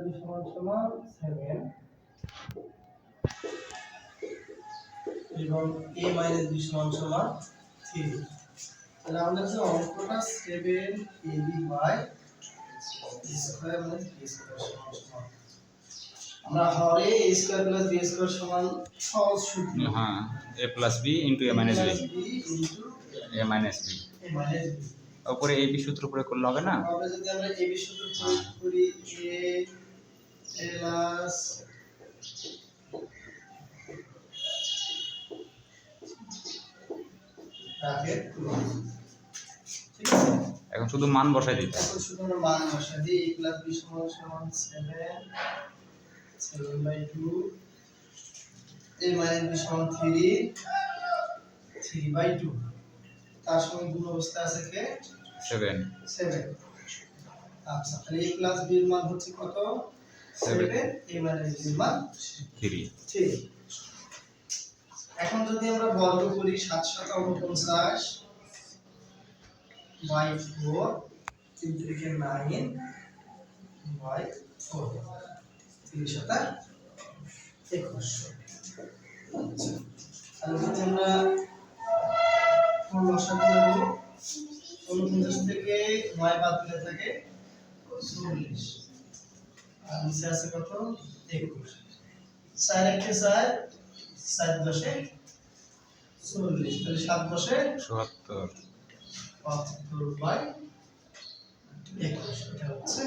2 সমান সমান 7 এবং a - b সমান সমান 3। তাহলে আমাদের যে অঙ্কটা 7ab বাই স্কয়ার মানে b স্কয়ার সমান সমান আমরা হরে a square plus b square সমান সহজ সূত্র হ্যাঁ a plus b into a minus b a minus b উপরে a b সূত্র প্রয়োগ করলে হবে না? আমরা যদি আমরা a b সূত্র প্রয়োগ করি a প্লাস ব্র্যাকেট ক্লোজ, ঠিক আছে। এখন শুধু মান বসাই দিতে এখন শুধু আমরা মান বসাই দিই a প্লাস b সমান সমান 7/2 a মাইনাস b সমান 3/2 তার সঙ্গে গুণ অবস্থা আছে কে 7। আচ্ছা তাহলে a প্লাস b এর মান হচ্ছে কত 7 a মাইনাস b এর মান 3। এখন যদি আমরা বর্গ করি 7 × 49 বাই 4 3 × 9 বাই 4 3 × 21। আচ্ছা তাহলে যদি আমরা কোন লসাগু নেব 49 থেকে 9 বাদ দিলে থাকে 40 আর নিচে আছে কত 21 4 × 4 7 × 10 40 তাহলে 7 × 10 ৭৭ 75/21 এটা হচ্ছে